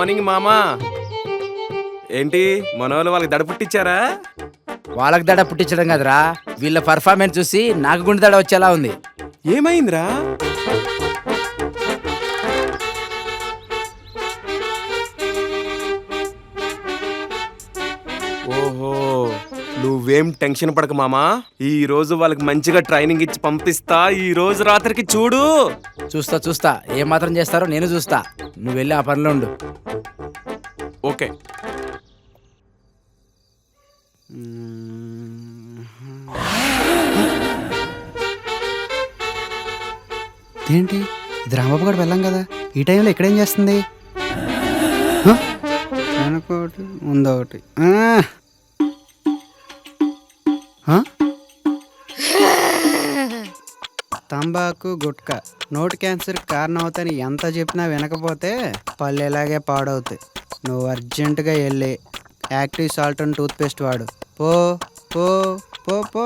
Morning మామా. ఏంటి మనోళ్ళు వాళ్ళకి దడ పుట్టించారా? వాళ్ళకి దడ పుట్టించడం కదరా, వీళ్ళ పర్ఫార్మెన్స్ చూసి నాకు గుండె దడ వచ్చేలా ఉంది. ఏమైందిరా? ఓహో, నువ్వేం టెన్షన్ పడక మామా. ఈ రోజు వాళ్ళకి మంచిగా ట్రైనింగ్ ఇచ్చి పంపిస్తా. ఈ రోజు రాత్రికి చూడు. చూస్తా చూస్తా, ఏం మాత్రం చేస్తారో నేను చూస్తా. నువ్వు వెళ్ళి ఆ పనిలో ఉండు. ఓకే. ఏంటి ఇది? రాంబాబు గారు వెళ్ళాం కదా, ఈ టైంలో ఇక్కడేం చేస్తుంది? వెనకొకటి ముందొకటి. తంబాకు గుట్కా నోటి క్యాన్సర్ కారణం అవుతాయని ఎంత చెప్పినా వినకపోతే పళ్ళు ఎలాగే పాడవుతాయి. నువ్వు అర్జెంటుగా వెళ్ళి యాక్టివ్ సాల్ట్ అండ్ టూత్పేస్ట్ వాడు. పో పో పో పో.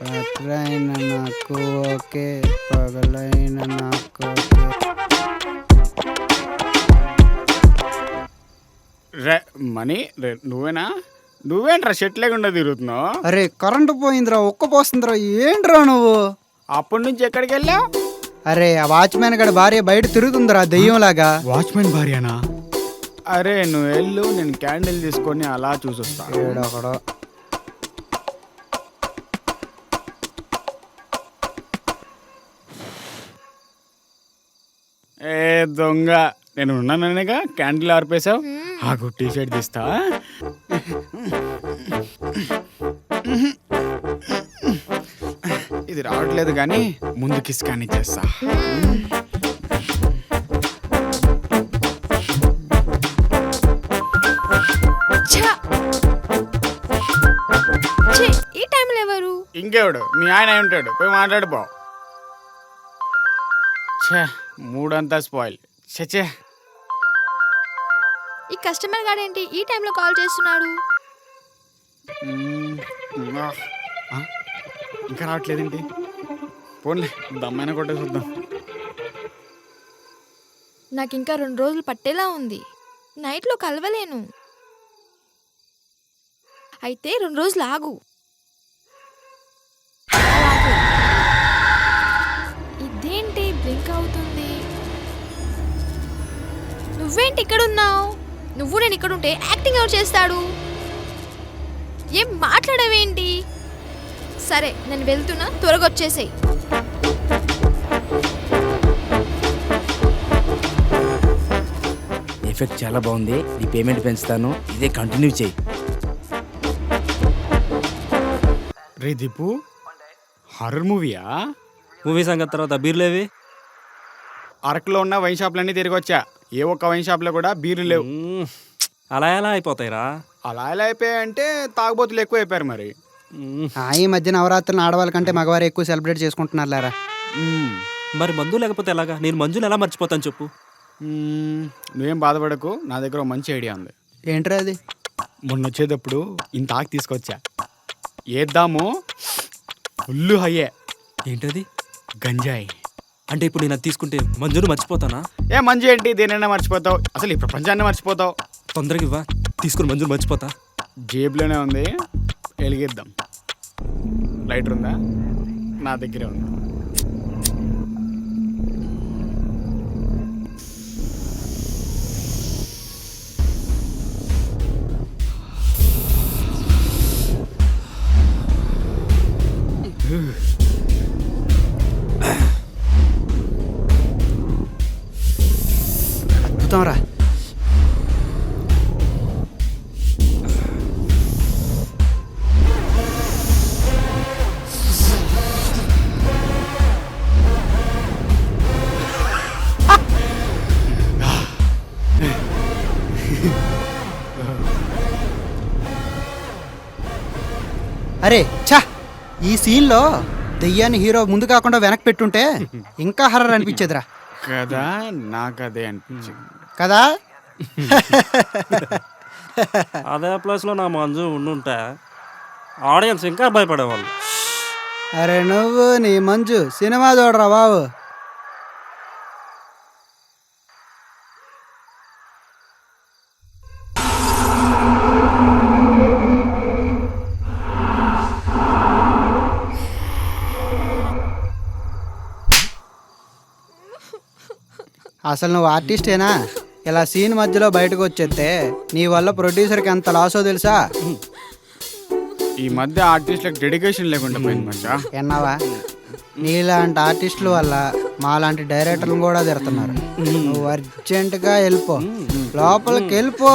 రాత్రైన నాకు ఓకే, పగలైన నాకు ఓకే. మనీ నువ్వేనా? నువ్వేంట్రా షెట్ లేకుండా తిరుగుతున్నావు? అరే కరెంటు పోయిందిరా, ఒక్క పోస్తుందిరా. ఏంట్రా నువ్వు? అప్పటి నుంచి ఎక్కడికి వెళ్ళావు? అరే ఆ వాచ్మెన్ గడి భార్య బయట తిరుగుతుందిరా దెయ్యంలాగా. వాచ్మెన్ భార్యనా? అరే నువ్వు వెళ్ళు, నేను క్యాండిల్ తీసుకొని అలా చూసొస్తా. ఏడొకడో. ఏ దొంగ, నేను ఉన్నాననేగా క్యాండిల్ ఆర్పేశావు. ఆగు, టీ షర్ట్ తీస్తా. ఇది రావట్లేదు కానీ ముందుకి స్కాన్ చేస్తా. ఈ టైంలో ఎవరు? ఇంకెవడు? మీ ఆయన అయి ఉంటాడు, పోయి మాట్లాడిపో. మూడంతా స్పాయిల్. చచ్చే, ఈ కస్టమర్ గాడేంటి ఈ టైంలో కాల్ చేస్తున్నాడు? ఇంకా రావట్లేదేంటి? పోన్లే, దమ్మైన కొట్టే చూద్దాం. నాకు ఇంకా 2 రోజులు పట్టేలా ఉంది. నైట్లో కలవలేను. అయితే 2 రోజులు ఆగు. ఇదేంటి బ్లింక్ అవుతుంది? నువ్వేంటి ఇక్కడ ఉన్నావు? నువ్వు నేను ఇక్కడ ఉంటే యాక్టింగ్ ఎవరు చేస్తాడు? ఏం మాట్లాడవేంటి? సరే నేను వెళ్తున్నా, త్వరగా వచ్చేసేయ్. ఎఫెక్ట్ చాలా బాగుంది. నీ పేమెంట్ పెంచుతాను, ఇదే కంటిన్యూ చేయి. రే దీపు, హారర్ మూవీయా? మూవీ సంగతి తర్వాత బీర్లేవి? అరకులో ఉన్న వైన్ షాప్లన్నీ తిరిగి వచ్చా. ఏ ఒక్క వైన్ షాప్లో కూడా బీర్లు లేవు. అలా ఎలా అయిపోతాయిరా? అలా ఎలా అయిపోయాయంటే తాగుబోతులు ఎక్కువ అయిపోయారు మరి. ఈ మధ్య నవరాత్రులను ఆడవాళ్ళ కంటే మగవారు ఎక్కువ సెలబ్రేట్ చేసుకుంటున్నారు లేరా. మరి మందు లేకపోతే ఎలాగా? నేను మంజుని ఎలా మర్చిపోతాను చెప్పు. నువ్వేం బాధపడకు, నా దగ్గర ఒక మంచి ఐడియా ఉంది. ఏంట్రా అది? మొన్న వచ్చేటప్పుడు ఇంత ఆకు తీసుకొచ్చా, ఏద్దాము. ఫుల్లు హయ్యే. ఏంటది? గంజాయి. అంటే ఇప్పుడు నేను అది తీసుకుంటే మంజుని మర్చిపోతానా? ఏ మంజు ఏంటి, దేనైనా మర్చిపోతావు, అసలు ఈ ప్రపంచాన్ని మర్చిపోతావు. తొందరగా ఇవ్వా, తీసుకుని మంజుని మర్చిపోతా. జేబులోనే ఉంది, వెలిగిద్దాం. లైటర్ ఉందా? నా దగ్గరే ఉంది. అద్భుతం రా. అరే ఛా, ఈ సీన్లో దెయ్యాన్ని హీరో ముందు కాకుండా వెనక్కి పెట్టుంటే ఇంకా హర్రర్ అనిపించేదిరా కదా. నాకు అదే అనిపించింది కదా. అదే ప్లేస్లో నా మంజు ఉండుంటే ఆడియన్స్ ఇంకా భయపడేవాళ్ళు. అరే నువ్వు నీ మంజు సినిమా చూడరా బాబు. అసలు నువ్వు ఆర్టిస్టేనా? ఇలా సీన్ మధ్యలో బయటకు వచ్చేస్తే నీ వల్ల ప్రొడ్యూసర్కి ఎంత లాసో తెలుసా? ఈ మధ్య ఆర్టిస్ట్లకు డెడికేషన్ లేకుండా పోయింది మచ్చా. విన్నావా? నీలాంటి ఆర్టిస్టుల వల్ల మాలాంటి డైరెక్టర్లు కూడా తిడుతున్నారు. నువ్వు అర్జెంటుగా వెళ్ళిపో, లోపలికి వెళ్ళిపో.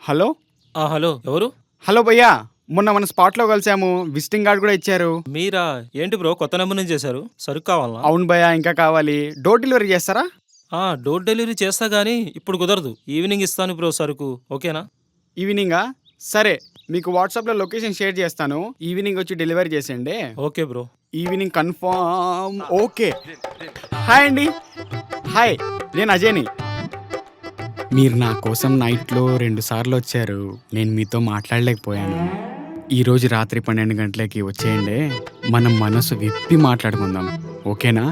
హలో హలో ఎవరు? హలో భయ్యా, మొన్న మన స్పాట్లో కలిసాము, విజిటింగ్ కార్డ్ కూడా ఇచ్చారు. మీరా? ఏంటి బ్రో, కొత్త నెంబర్ నుంచి చేశారు? సరుకు కావాలా? అవును భయ్యా, ఇంకా కావాలి. డోర్ డెలివరీ చేస్తారా? డోర్ డెలివరీ చేస్తా గానీ ఇప్పుడు కుదరదు. ఈవినింగ్ ఇస్తాను బ్రో సరుకు, ఓకేనా? ఈవినింగా? సరే, మీకు వాట్సాప్లో లొకేషన్ షేర్ చేస్తాను. ఈవినింగ్ వచ్చి డెలివరీ చేసేయండి. Okay bro. Evening confirm. Okay. Hi అండి. హాయ్, నేను అజయ్ని. మీరు నా కోసం నైట్లో 2 సార్లు వచ్చారు. నేను మీతో మాట్లాడలేకపోయాను. ఈరోజు రాత్రి 12 గంటలకి వచ్చేయండి. మనం మనసు విప్పి మాట్లాడుకుందాం, ఓకేనా?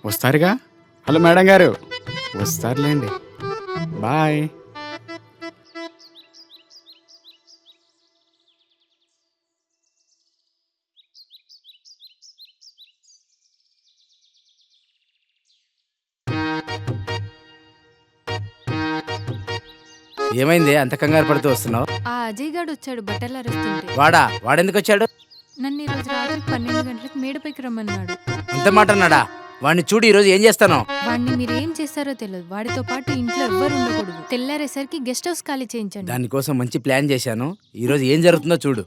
వస్తారుగా? హలో మేడం గారు, వస్తారులేండి. బాయ్. ఏమైంది అంత కంగారు పడుతూ వస్తున్నావు? ఆ అజయ్ గాడు వచ్చాడు బట్టలు అరుస్తుంటే. వాడెందుకు వచ్చాడు? నన్ను ఈరోజు రాత్రి 12 గంటలకు మేడపైకి రమ్మన్నాడు. అంత మాట అన్నాడా? వాడిని చూడు ఈరోజు ఏం చేస్తాను. వాడిని మీరేం చేస్తారో తెలియదు. వాడితో పాటు ఇంట్లో ఎవ్వరు ఉండకూడదు. తెల్లారేసరికి గెస్ట్ హౌస్ ఖాళీ చేయించండి. దానికోసం మంచి ప్లాన్ చేశాను. ఈరోజు ఏం జరుగుతుందో చూడు.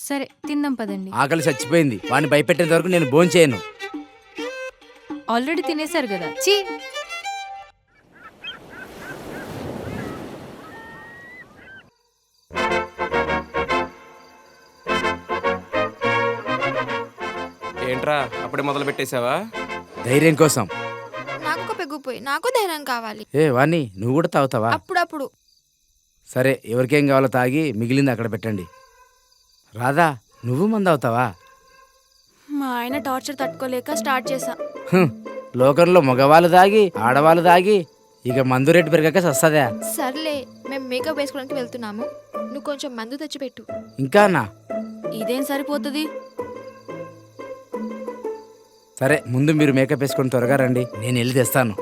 సరే, తిందాం పదండి. ఆకలి చచ్చిపోయింది. వాడిని భయపెట్టేంత వరకు నేను భోంచేయను. ఆల్రెడీ తినేశారు కదా. చీ. ఏంట్రా అప్పుడే మొదలు పెట్టేశావా? ధైర్యం కోసం. నాకు ఒక పెగ్గుపోయి, నాకు ధైర్యం కావాలి. వాణి నువ్వు కూడా తాగుతావా? అప్పుడప్పుడు. సరే, ఎవరికేం కావాలో తాగి మిగిలింది అక్కడ పెట్టండి. రాధా, నువ్వు మందు అవుతావా? మా ఆయన టార్చర్ తట్టుకోలేక స్టార్ట్ చేశా. లోకంలో మగవాళ్ళు దాగి ఆడవాళ్ళు దాగి ఇక మందు రేటు పెరగక సస్తదా? సర్లే, మేము మేకప్ వేసుకోవడానికి వెళ్తున్నాము. నువ్వు కొంచెం మందు తెచ్చిపెట్టు. ఇంకానా? ఇదేం సరిపోతుంది? సరే, ముందు మీరు మేకప్ వేసుకొని త్వరగా రండి, నేను వెళ్ళి తెస్తాను.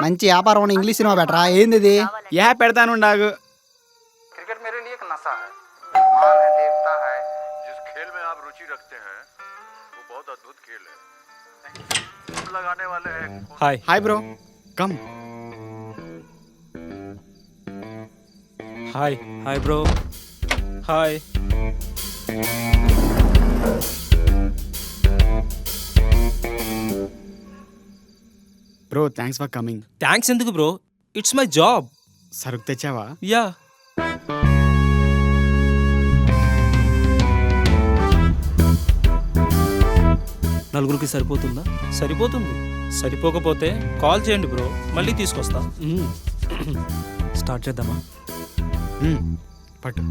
మంచి వ్యాపారం ఉన్న ఇంగ్లీష్ సినిమా బెటరా? ఏంది ఇది? యా పెడతాను ఉండాగు. क्रिकेट मेरे लिए एक नशा है, मान है, देवता है। जिस खेल में आप रुचि रखते हैं वो बहुत अद्भुत खेल है। लगाने वाले हैं। Hi. Hi bro, come. Hi. Hi bro. Hi. Bro, thanks for coming. Thanks ఎందుకు బ్రో, ఇట్స్ మై జాబ్. సరుకు తెచ్చావా? యా. నలుగురికి సరిపోతుందా? సరిపోతుంది. సరిపోకపోతే కాల్ చేయండి బ్రో, మళ్ళీ తీసుకొస్తా. స్టార్ట్ చేద్దామా? పట్టు,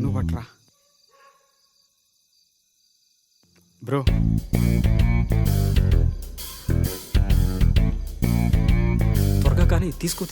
నువ్వు పట్టురా బ్రో. త్వరగా కానీ తీసుకో.